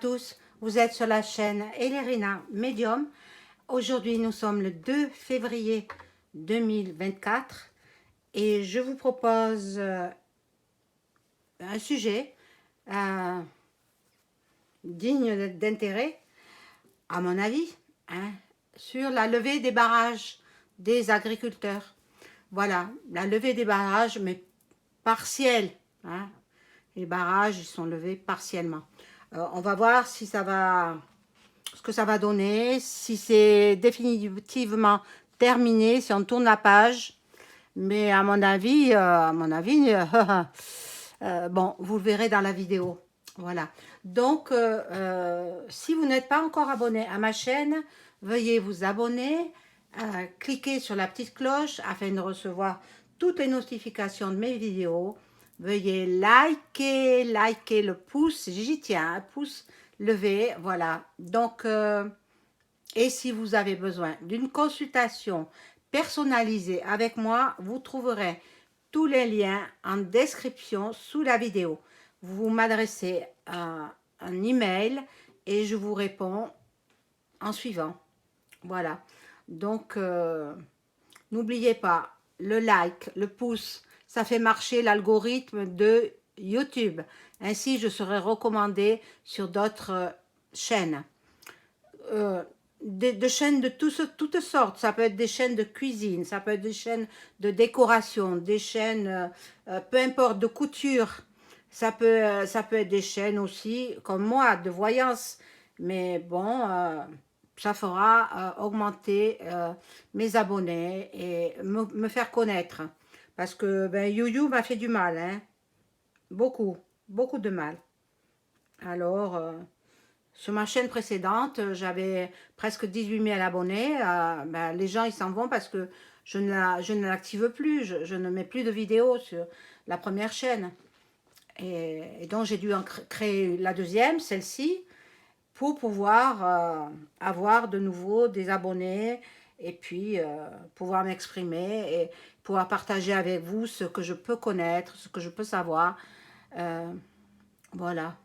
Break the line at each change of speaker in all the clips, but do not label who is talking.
Tous, vous êtes sur la chaîne Elérina Medium. Aujourd'hui, nous sommes le 2 février 2024 et je vous propose un sujet digne d'intérêt, à mon avis, hein, sur la levée des barrages des agriculteurs. Voilà, la levée des barrages, mais partielle. Hein. Les barrages sont levés partiellement. On va voir si ça va, ce que ça va donner, si c'est définitivement terminé, si on tourne la page. Mais à mon avis, bon, vous le verrez dans la vidéo. Voilà. Donc, si vous n'êtes pas encore abonné à ma chaîne, veuillez vous abonner, cliquez sur la petite cloche afin de recevoir toutes les notifications de mes vidéos. Veuillez liker le pouce, j'y tiens, un pouce levé, voilà. Donc, et si vous avez besoin d'une consultation personnalisée avec moi, vous trouverez tous les liens en description sous la vidéo. Vous m'adressez un email et je vous réponds en suivant. Voilà. Donc, n'oubliez pas, le like, le pouce, ça fait marcher l'algorithme de YouTube. Ainsi, je serai recommandée sur d'autres chaînes. De chaînes de toutes sortes. Ça peut être des chaînes de cuisine, ça peut être des chaînes de décoration, des chaînes, peu importe, de couture. Ça peut être des chaînes aussi, comme moi, de voyance. Mais bon, ça fera augmenter mes abonnés et me faire connaître. Parce que ben, YouTube m'a fait du mal, hein. Beaucoup de mal. Alors, sur ma chaîne précédente, j'avais presque 18 000 abonnés. Ben, les gens, ils s'en vont parce que je ne l'active plus. Je ne mets plus de vidéos sur la première chaîne. Et donc, j'ai dû en créer la deuxième, celle-ci, pour pouvoir avoir de nouveau des abonnés et puis pouvoir m'exprimer et pouvoir partager avec vous ce que je peux connaître, ce que je peux savoir. Voilà.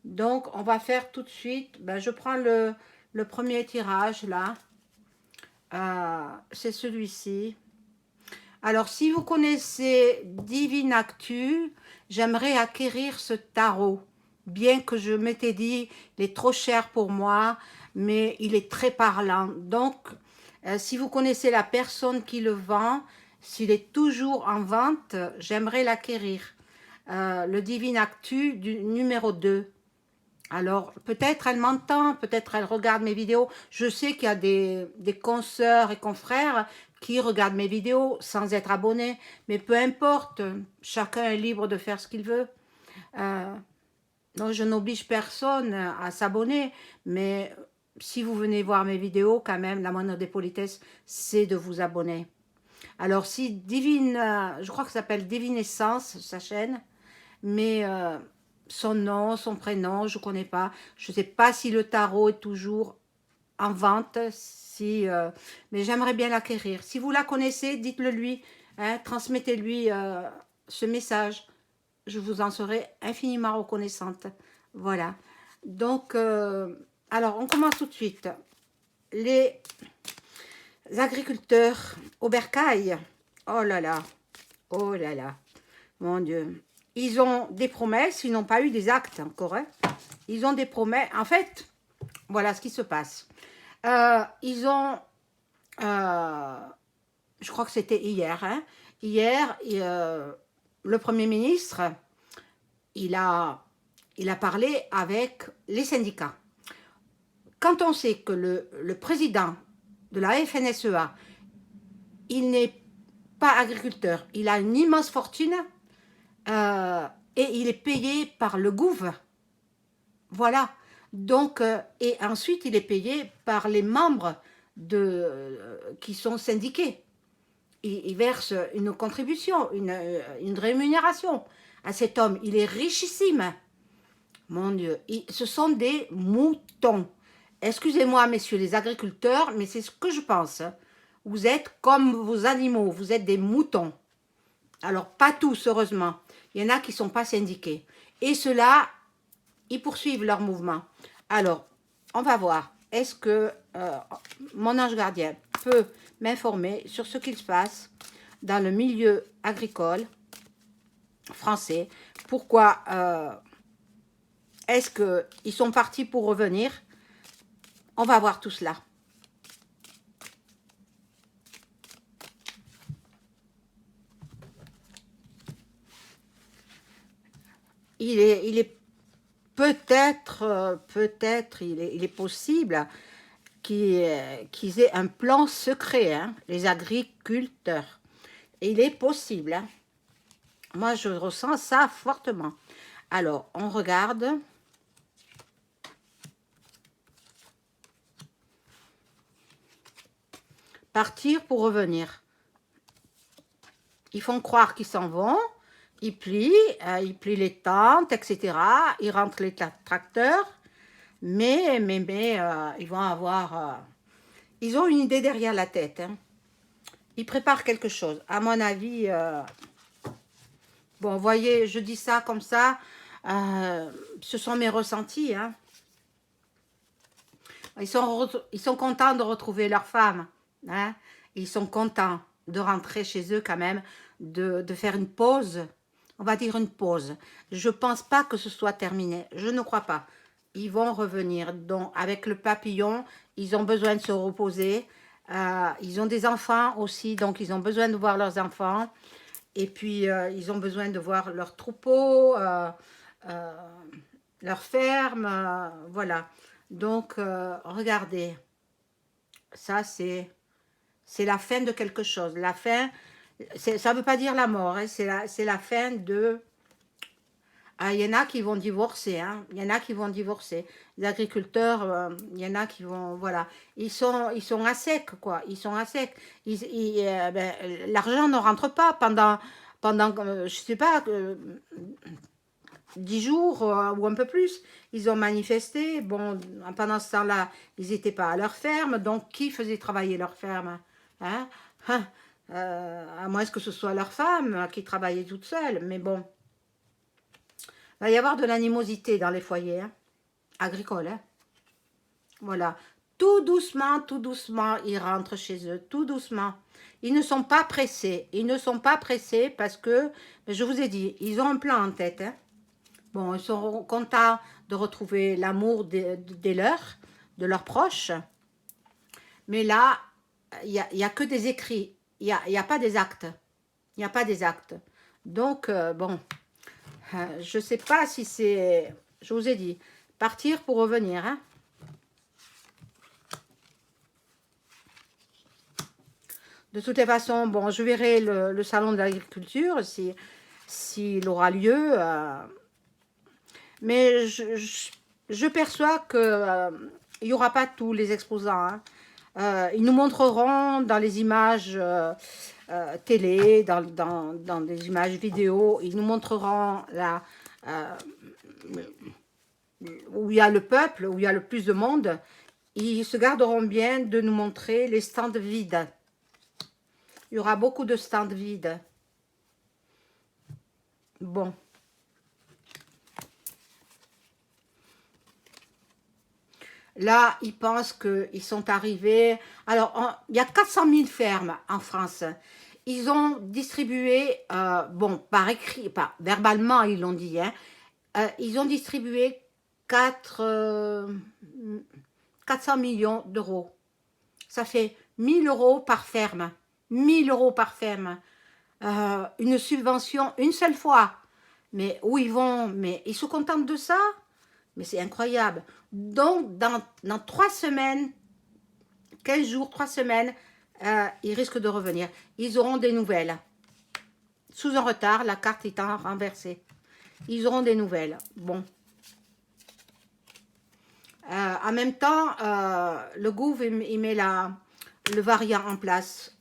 Donc, on va faire tout de suite, ben, je prends le premier tirage là. C'est celui-ci. Alors, si vous connaissez Divine Actu, j'aimerais acquérir ce tarot. Bien que je m'étais dit, il est trop cher pour moi, mais il est très parlant. Donc, si vous connaissez la personne qui le vend, s'il est toujours en vente, j'aimerais l'acquérir. Le Divine Actu du numéro 2. Alors, peut-être elle m'entend, peut-être elle regarde mes vidéos. Je sais qu'il y a des consoeurs et confrères qui regardent mes vidéos sans être abonnés. Mais peu importe, chacun est libre de faire ce qu'il veut. Donc, je n'oblige personne à s'abonner. Mais si vous venez voir mes vidéos, quand même, la moindre des politesses, c'est de vous abonner. Alors, si Divine, je crois que ça s'appelle Divine Essence, sa chaîne, mais son nom, son prénom, je ne connais pas. Je ne sais pas si le tarot est toujours en vente, mais j'aimerais bien l'acquérir. Si vous la connaissez, dites-le lui, hein, transmettez-lui ce message. Je vous en serai infiniment reconnaissante. Voilà. Donc, alors, on commence tout de suite. Les agriculteurs au bercail. Oh là là. Oh là là. Mon Dieu. Ils ont des promesses, ils n'ont pas eu des actes encore. Hein. Ils ont des promesses. En fait, voilà ce qui se passe. Ils ont, je crois que c'était hier, hein. Hier, le Premier ministre, il a parlé avec les syndicats. Quand on sait que le président de la FNSEA, il n'est pas agriculteur, il a une immense fortune, et il est payé par le gouv. Voilà. Donc, et ensuite, il est payé par les membres qui sont syndiqués. Il verse une contribution, une rémunération à cet homme. Il est richissime. Mon Dieu, ce sont des moutons. Excusez-moi, messieurs les agriculteurs, mais c'est ce que je pense. Vous êtes comme vos animaux, vous êtes des moutons. Alors, pas tous, heureusement. Il y en a qui ne sont pas syndiqués. Et ceux-là, ils poursuivent leur mouvement. Alors, on va voir. Est-ce que mon ange gardien peut m'informer sur ce qu'il se passe dans le milieu agricole français? Pourquoi est-ce qu'ils sont partis pour revenir? On va voir tout cela. Il est peut-être, il est possible qu'ils aient un plan secret, hein, les agriculteurs. Il est possible, hein. Moi, je ressens ça fortement. Alors, on regarde. Partir pour revenir. Ils font croire qu'ils s'en vont. Ils plient les tentes, etc. Ils rentrent les tracteurs. Mais ils vont avoir... ils ont une idée derrière la tête, hein. Ils préparent quelque chose. À mon avis... bon, vous voyez, je dis ça comme ça. Ce sont mes ressentis, hein. Ils sont contents de retrouver leur femme, hein. Ils sont contents de rentrer chez eux quand même, de faire une pause. On va dire une pause. Je ne pense pas que ce soit terminé. Je ne crois pas. Ils vont revenir. Donc, avec le papillon, ils ont besoin de se reposer. Ils ont des enfants aussi, donc ils ont besoin de voir leurs enfants. Et puis, ils ont besoin de voir leur troupeau, leur ferme, voilà. Donc, regardez, ça c'est la fin de quelque chose. La fin, ça ne veut pas dire la mort, hein, c'est la fin de... Ah, il y en a qui vont divorcer, hein. Il y en a qui vont divorcer. Les agriculteurs, il y en a qui vont, voilà. Ils sont à sec, quoi. Ils sont à sec. Ben, l'argent ne rentre pas pendant je sais pas, 10 jours ou un peu plus. Ils ont manifesté. Bon, pendant ce temps-là, ils n'étaient pas à leur ferme. Donc, qui faisait travailler leur ferme, hein? À moins que ce soit leur femme qui travaillait toute seule. Mais bon, il va y avoir de l'animosité dans les foyers, hein, agricoles, hein. Voilà. Tout doucement, ils rentrent chez eux, tout doucement. Ils ne sont pas pressés. Ils ne sont pas pressés parce que, je vous ai dit, ils ont un plan en tête, hein. Bon, ils sont contents de retrouver l'amour des leurs, de leurs proches. Mais là, il y a que des écrits. Il y a pas des actes. Il n'y a pas des actes. Donc, bon, je ne sais pas si c'est... Je vous ai dit, partir pour revenir, hein. De toutes les façons, bon, je verrai le salon de l'agriculture s'il aura lieu. Mais je perçois qu'il n'y aura pas tous les exposants, hein. Ils nous montreront dans les images télé, dans des images vidéo, ils nous montreront là, où il y a le peuple, où il y a le plus de monde. Ils se garderont bien de nous montrer les stands vides. Il y aura beaucoup de stands vides. Bon. Là, ils pensent qu'ils sont arrivés... Alors, il y a 400 000 fermes en France. Ils ont distribué, bon, par écrit, pas verbalement, ils l'ont dit, hein, ils ont distribué 400 millions d'euros. Ça fait 1000 euros par ferme. 1000 euros par ferme. Une subvention une seule fois. Mais où ils vont? Mais ils se contentent de ça? Mais c'est incroyable. Donc, dans 3 semaines, 15 jours, 3 semaines, ils risquent de revenir. Ils auront des nouvelles. Sous un retard, la carte étant renversée. Ils auront des nouvelles. Bon. En même temps, le gouvernement, il met le variant en place.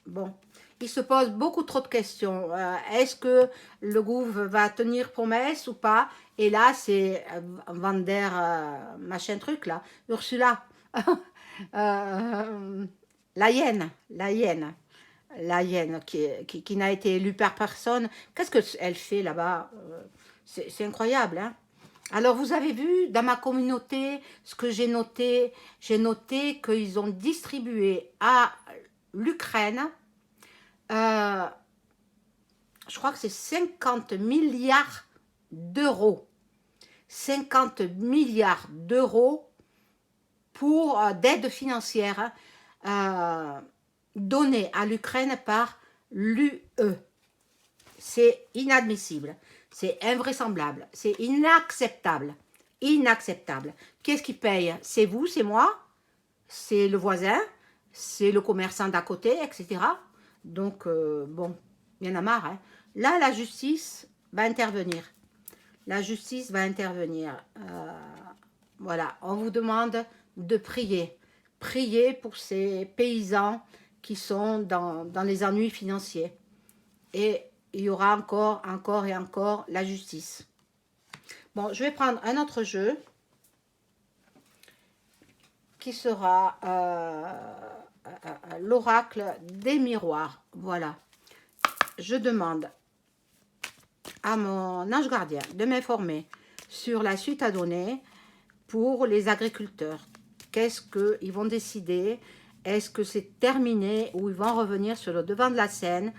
Bon. Il se pose beaucoup trop de questions. Est-ce que le gouvernement va tenir promesse ou pas? Et là, c'est Van der machin truc, là. Ursula. La hyène qui n'a été élue par personne. Qu'est-ce qu'elle fait là-bas? C'est incroyable, hein. Alors, vous avez vu dans ma communauté, ce que j'ai noté qu'ils ont distribué à l'Ukraine, euh, je crois que c'est 50 milliards d'euros. 50 milliards d'euros pour d'aide financière donnée à l'Ukraine par l'UE. C'est inadmissible, c'est invraisemblable, c'est inacceptable. Inacceptable. Qu'est-ce qui paye? C'est vous, c'est moi, c'est le voisin, c'est le commerçant d'à côté, etc. Donc, bon, il y en a marre. Hein. Là, la justice va intervenir. La justice va intervenir. Voilà, on vous demande de prier. Prier pour ces paysans qui sont dans les ennuis financiers. Et il y aura encore et encore la justice. Bon, je vais prendre un autre jeu qui sera l'oracle des miroirs. Voilà. Je demande à mon ange gardien de m'informer sur la suite à donner pour les agriculteurs. Qu'est-ce qu'ils vont décider? Est-ce que c'est terminé ou ils vont revenir sur le devant de la scène?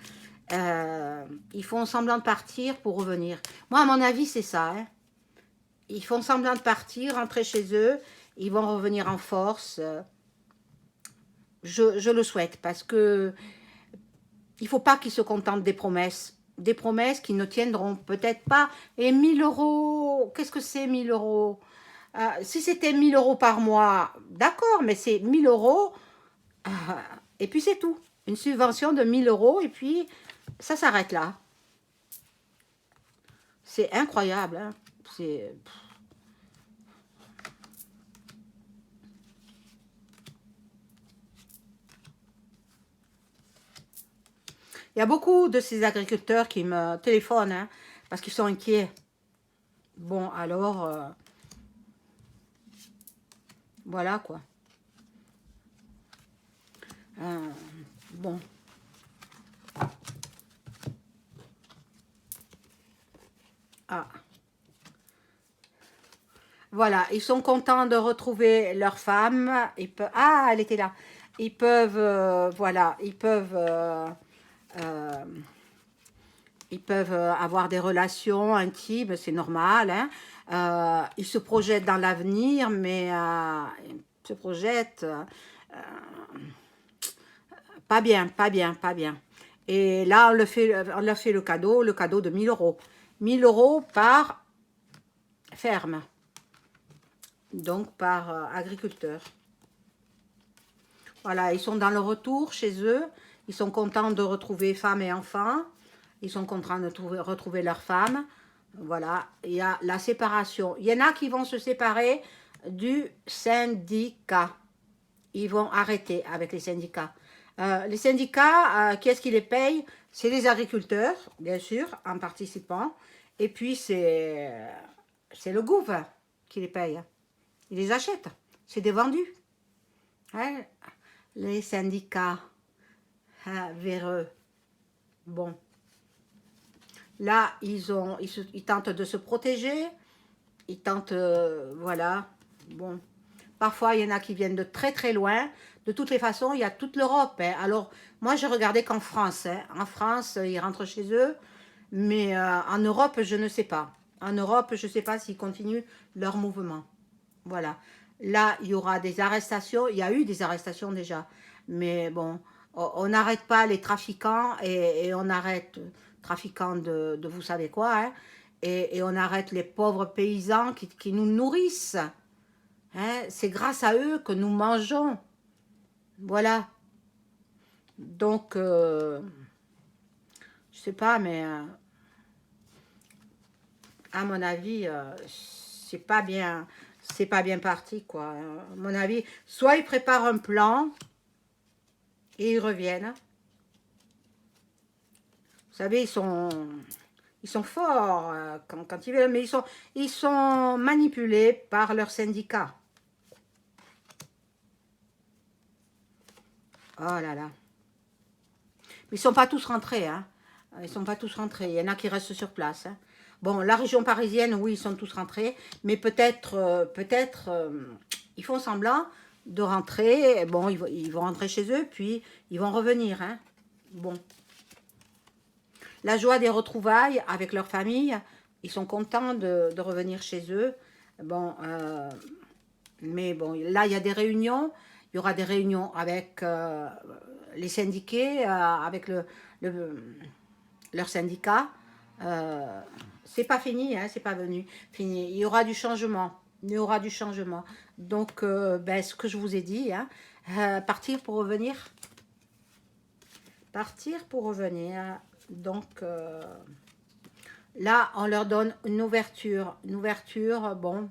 Ils font semblant de partir pour revenir. Moi, à mon avis, c'est ça. Hein. Ils font semblant de partir, rentrer chez eux. Ils vont revenir en force. Je le souhaite parce que il ne faut pas qu'ils se contentent des promesses. Des promesses qui ne tiendront peut-être pas. Et 1000 euros, qu'est-ce que c'est 1000 euros? Si c'était 1000 euros par mois, d'accord, mais c'est 1000 euros et puis c'est tout. Une subvention de 1000 euros et puis ça s'arrête là. C'est incroyable. Hein. C'est... Il y a beaucoup de ces agriculteurs qui me téléphonent hein, parce qu'ils sont inquiets. Bon, alors, voilà quoi. Bon. Ah. Voilà, ils sont contents de retrouver leur femme. Ah, elle était là. Ils peuvent, voilà, euh, ils peuvent avoir des relations intimes, c'est normal. Hein. Ils se projettent dans l'avenir, mais ils se projettent pas bien, pas bien, pas bien. Et là, on leur fait le cadeau de 1000 euros. 1000 euros par ferme, donc par agriculteur. Voilà, ils sont dans le retour chez eux. Ils sont contents de retrouver femmes et enfants. Ils sont contents de retrouver leurs femmes. Voilà, il y a la séparation. Il y en a qui vont se séparer du syndicat. Ils vont arrêter avec les syndicats, qui est-ce qui les paye? C'est les agriculteurs, bien sûr, en participant. Et puis, c'est le gouvernement qui les paye. Ils les achètent. C'est des vendus. Hein? Les syndicats véreux. Bon. Là, ils tentent de se protéger. Ils tentent, voilà. Bon. Parfois, il y en a qui viennent de très très loin. De toutes les façons, il y a toute l'Europe. Hein. Alors, moi, je regardais qu'en France. Hein. En France, ils rentrent chez eux. Mais en Europe, je ne sais pas. En Europe, je ne sais pas s'ils continuent leur mouvement. Voilà. Là, il y aura des arrestations. Il y a eu des arrestations déjà. Mais bon, on n'arrête pas les trafiquants et on arrête trafiquants de vous savez quoi. Hein, et on arrête les pauvres paysans qui nous nourrissent. Hein, c'est grâce à eux que nous mangeons. Voilà. Donc, je sais pas, mais à mon avis, c'est pas bien parti, quoi. À mon avis, soit ils préparent un plan et ils reviennent. Vous savez, ils sont forts quand ils veulent, mais ils sont manipulés par leurs syndicats. Oh là là. Mais ils ne sont pas tous rentrés, hein. Ils ne sont pas tous rentrés. Il y en a qui restent sur place. Hein. Bon, la région parisienne, oui, ils sont tous rentrés, mais ils font semblant de rentrer. Bon, ils vont rentrer chez eux, puis ils vont revenir. Hein. Bon, la joie des retrouvailles avec leur famille, ils sont contents de revenir chez eux. Bon, mais bon, là, il y a des réunions. Il y aura des réunions avec les syndiqués, avec le- leur syndicat. C'est pas fini, hein, c'est pas fini. Il y aura du changement. Il y aura du changement. Donc, ben, ce que je vous ai dit, hein, partir pour revenir. Partir pour revenir. Donc, là, on leur donne une ouverture. Une ouverture, bon,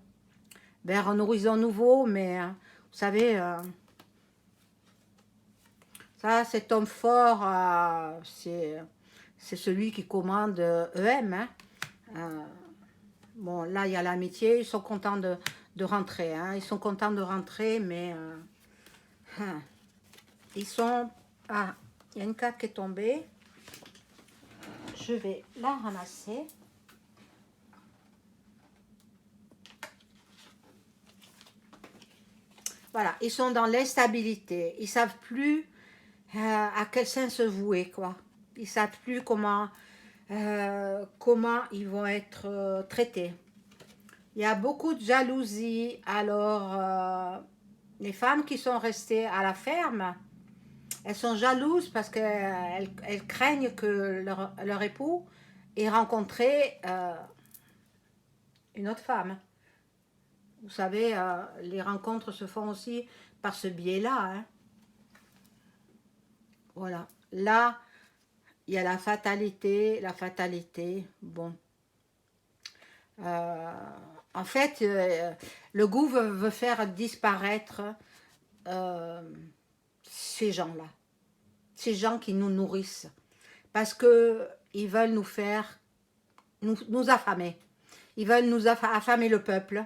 vers un horizon nouveau, mais vous savez, ça, cet homme fort, c'est celui qui commande EM. Hein. Euh, bon, là, il y a l'amitié, ils sont contents de rentrer. Hein. Ils sont contents de rentrer, mais hein, ils sont... Ah, il y a une carte qui est tombée. Je vais la ramasser. Voilà, ils sont dans l'instabilité. Ils savent plus à quel sein se vouer, quoi. Ils savent plus comment ils vont être traités. Il y a beaucoup de jalousie. Alors, les femmes qui sont restées à la ferme, elles sont jalouses parce qu'elles craignent que leur époux ait rencontré une autre femme. Vous savez, les rencontres se font aussi par ce biais-là. Hein. Voilà. Là, il y a la fatalité. La fatalité, bon. Euh, en fait, le goût veut faire disparaître euh, ces gens-là. Ces gens qui nous nourrissent. Parce qu'ils veulent nous faire, nous affamer. Ils veulent nous affamer le peuple.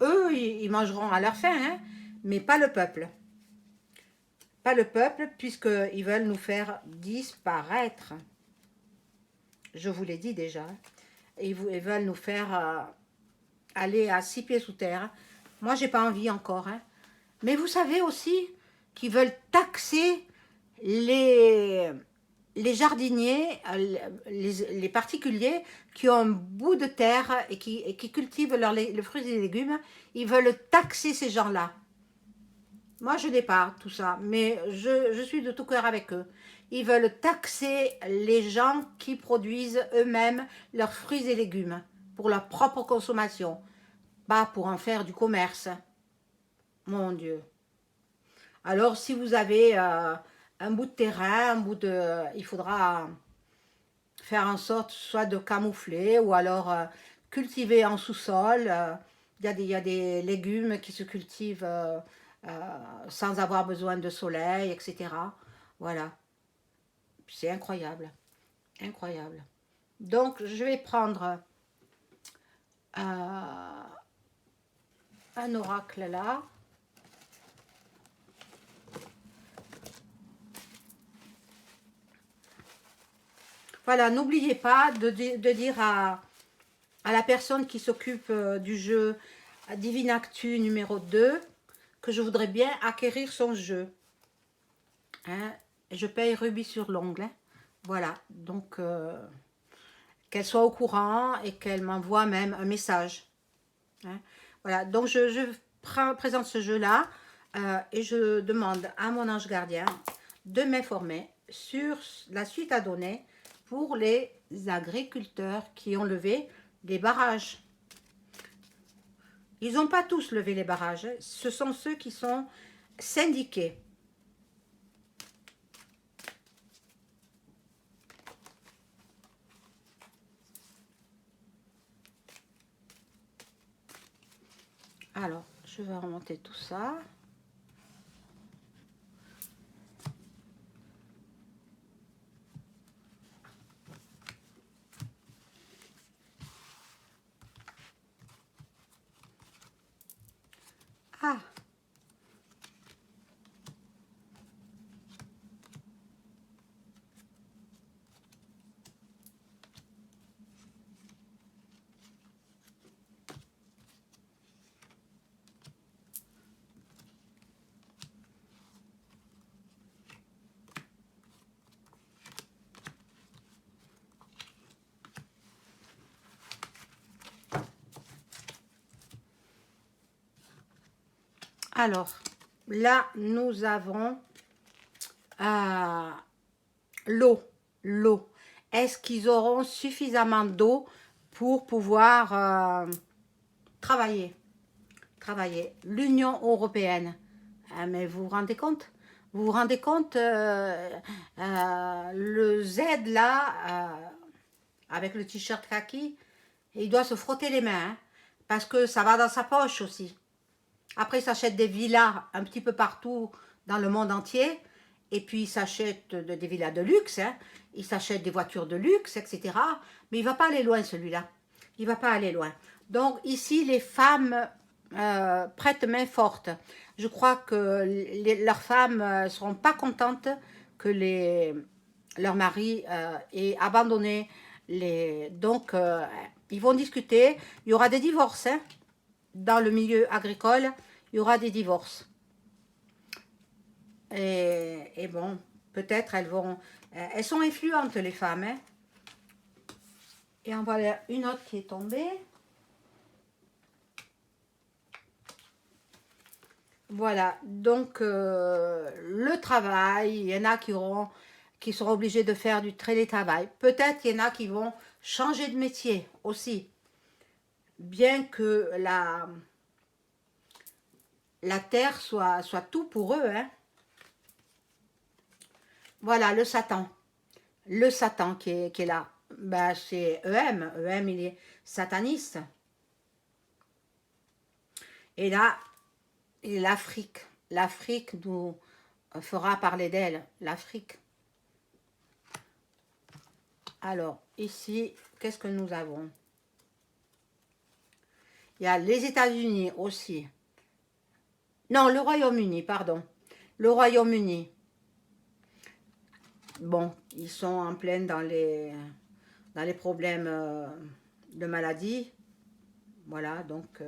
Eux, ils mangeront à leur faim, hein, mais pas le peuple. Pas le peuple, puisqu'ils veulent nous faire disparaître. Je vous l'ai dit déjà. Ils veulent nous faire aller à 6 pieds sous terre. Moi, j'ai pas envie encore. Hein. Mais vous savez aussi qu'ils veulent taxer les, les jardiniers, les particuliers qui ont un bout de terre et qui cultivent les fruits et légumes. Ils veulent taxer ces gens-là. Moi, je n'ai pas tout ça, mais je suis de tout cœur avec eux. Ils veulent taxer les gens qui produisent eux-mêmes leurs fruits et légumes pour leur propre consommation, pas pour en faire du commerce. Mon Dieu. Alors, si vous avez un bout de terrain, il faudra faire en sorte soit de camoufler ou alors cultiver en sous-sol. Il y a des légumes qui se cultivent sans avoir besoin de soleil, etc. Voilà, c'est incroyable, incroyable. Donc, je vais prendre un oracle là. Voilà, n'oubliez pas de dire à la personne qui s'occupe du jeu Divinactu numéro 2 que je voudrais bien acquérir son jeu. Hein, je paye rubis sur l'ongle. Hein. Voilà, donc qu'elle soit au courant et qu'elle m'envoie même un message. Hein. Voilà, donc je présente ce jeu-là et je demande à mon ange gardien de m'informer sur la suite à donner pour les agriculteurs qui ont levé des barrages. Ils n'ont pas tous levé les barrages, ce sont ceux qui sont syndiqués. Alors, je vais remonter tout ça. Ah, Alors, là, nous avons euh, l'eau. L'eau. Est-ce qu'ils auront suffisamment d'eau pour pouvoir travailler? Travailler. L'Union européenne. Ah, mais vous vous rendez compte? Vous vous rendez compte le Z là, avec le t-shirt kaki, il doit se frotter les mains, hein, parce que ça va dans sa poche aussi. Après, il s'achète des villas un petit peu partout dans le monde entier. Et puis, il s'achète des villas de luxe. Hein. Il s'achète des voitures de luxe, etc. Mais il ne va pas aller loin, celui-là. Il ne va pas aller loin. Donc, ici, les femmes prêtent main forte. Je crois que leurs femmes ne seront pas contentes que leur mari ait abandonné les... Donc, ils vont discuter. Il y aura des divorces, hein, dans le milieu agricole. Il y aura des divorces. Et bon, peut-être elles vont... Elles sont influentes, les femmes. Hein. Et en voilà une autre qui est tombée. Voilà, donc le travail, il y en a qui seront obligés de faire du télétravail. Peut-être il y en a qui vont changer de métier aussi. Bien que la terre soit tout pour eux. Hein. Voilà, le Satan. Le Satan qui est là. Ben, c'est EM. EM, il est sataniste. Et là, l'Afrique. L'Afrique nous fera parler d'elle. L'Afrique. Alors, ici, qu'est-ce que nous avons? Il y a les États-Unis aussi. Non, le Royaume-Uni, pardon. Le Royaume-Uni. Bon, ils sont en pleine dans les problèmes de maladie. Voilà, donc...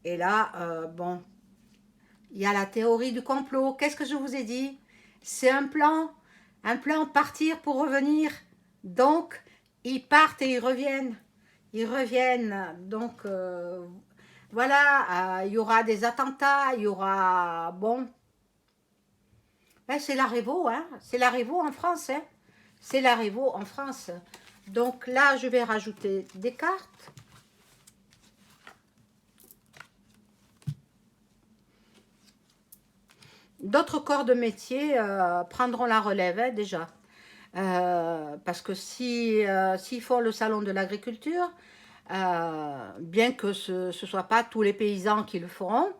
et là, bon, il y a la théorie du complot. Qu'est-ce que je vous ai dit? C'est un plan partir pour revenir. Donc, ils partent et ils reviennent. Ils reviennent. Donc, voilà, il y aura des attentats, il y aura... Bon, ben, c'est la Révo, hein. C'est la Révo en France, hein. C'est la Révo en France. Donc là, je vais rajouter des cartes. D'autres corps de métier prendront la relève, hein, déjà. Parce que s'ils font le salon de l'agriculture, bien que ce ne soit pas tous les paysans qui le feront,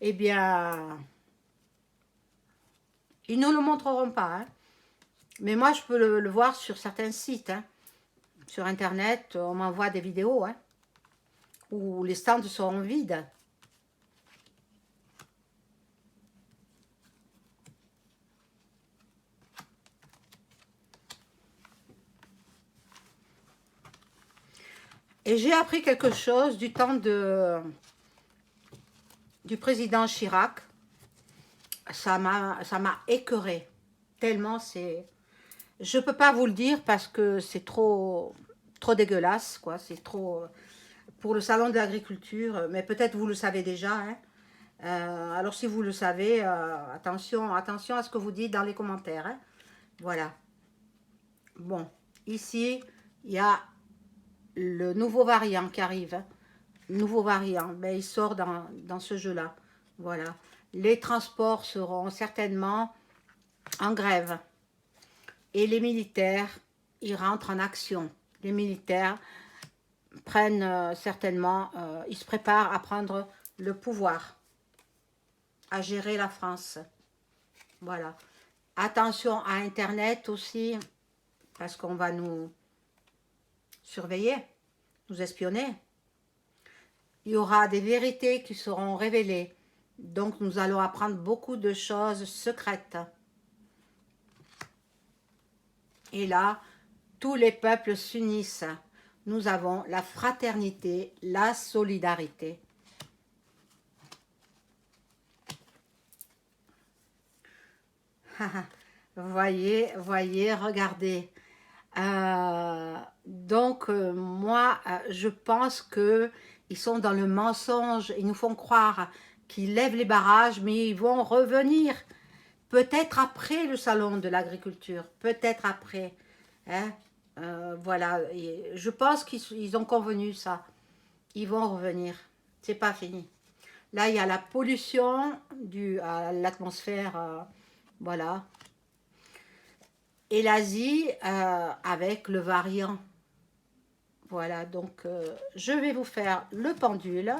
eh bien, ils ne le montreront pas. Hein. Mais moi, je peux le voir sur certains sites. Hein. Sur Internet, on m'envoie des vidéos hein, où les stands seront vides. Et j'ai appris quelque chose du temps du président Chirac. Ça m'a écœuré. Tellement c'est... Je ne peux pas vous le dire parce que c'est trop dégueulasse, quoi. C'est trop... Pour le salon de l'agriculture, mais peut-être vous le savez déjà. Hein. Alors si vous le savez, attention à ce que vous dites dans les commentaires. Hein. Voilà. Bon, ici, il y a le nouveau variant qui arrive. Hein. Nouveau variant, ben, il sort dans ce jeu-là. Voilà. Les transports seront certainement en grève. Et les militaires, ils rentrent en action. Les militaires prennent certainement, ils se préparent à prendre le pouvoir, à gérer la France. Voilà. Attention à Internet aussi, parce qu'on va nous surveiller, nous espionner. Il y aura des vérités qui seront révélées. Donc, nous allons apprendre beaucoup de choses secrètes. Et là, tous les peuples s'unissent. Nous avons la fraternité, la solidarité. voyez, regardez. Donc, moi, je pense que ils sont dans le mensonge. Ils nous font croire qui lèvent les barrages, mais ils vont revenir. Peut-être après le salon de l'agriculture, peut-être après. Hein. Voilà, et je pense qu'ils ont convenu ça. Ils vont revenir. C'est pas fini. Là, il y a la pollution due à l'atmosphère, voilà. Et l'Asie avec le variant. Voilà, donc je vais vous faire le pendule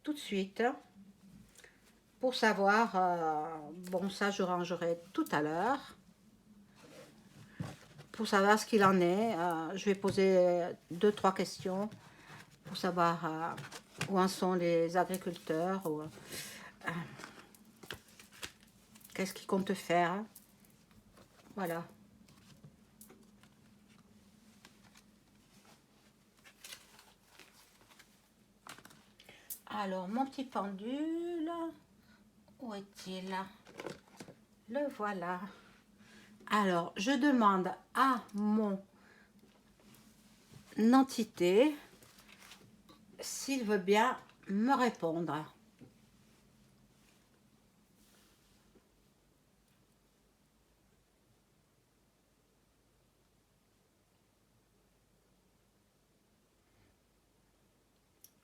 tout de suite pour savoir, bon ça je rangerai tout à l'heure, pour savoir ce qu'il en est. Je vais poser 2-3 questions pour savoir où en sont les agriculteurs, qu'est-ce qu'ils comptent faire. Voilà. Alors, mon petit pendule, où est-il? Le voilà. Alors, je demande à mon entité s'il veut bien me répondre.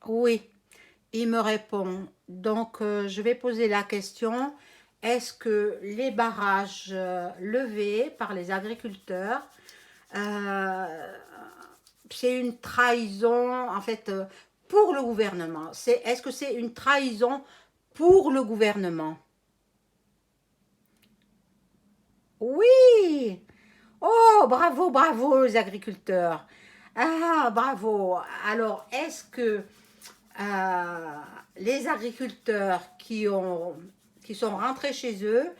Oui, il me répond. Donc, je vais poser la question. Est-ce que les barrages levés par les agriculteurs, euh, c'est une trahison, en fait, pour le gouvernement? Est-ce que c'est une trahison pour le gouvernement? Oui! Oh, bravo, bravo, les agriculteurs. Ah, bravo. Alors, est-ce que euh, les agriculteurs qui sont rentrés chez eux,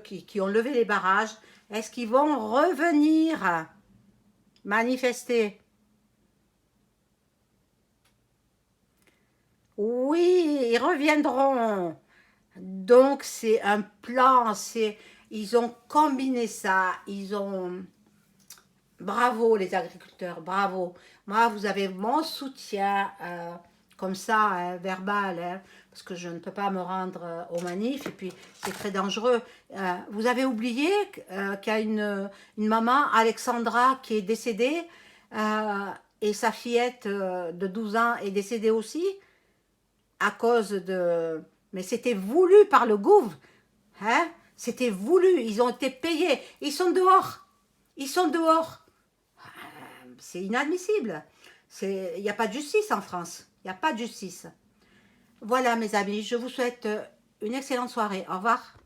qui ont levé les barrages, est-ce qu'ils vont revenir manifester? Oui, ils reviendront. Donc, c'est un plan, ils ont combiné ça, bravo les agriculteurs, bravo. Moi, vous avez mon soutien, comme ça, hein, verbal, hein, parce que je ne peux pas me rendre aux manifs, et puis c'est très dangereux. Vous avez oublié qu'il y a une maman, Alexandra, qui est décédée, et sa fillette de 12 ans est décédée aussi, à cause de... Mais c'était voulu par le gouv, hein? C'était voulu, ils ont été payés, ils sont dehors, ils sont dehors. C'est inadmissible. Il n'y a pas de justice en France. Il n'y a pas de justice. Voilà mes amis, je vous souhaite une excellente soirée. Au revoir.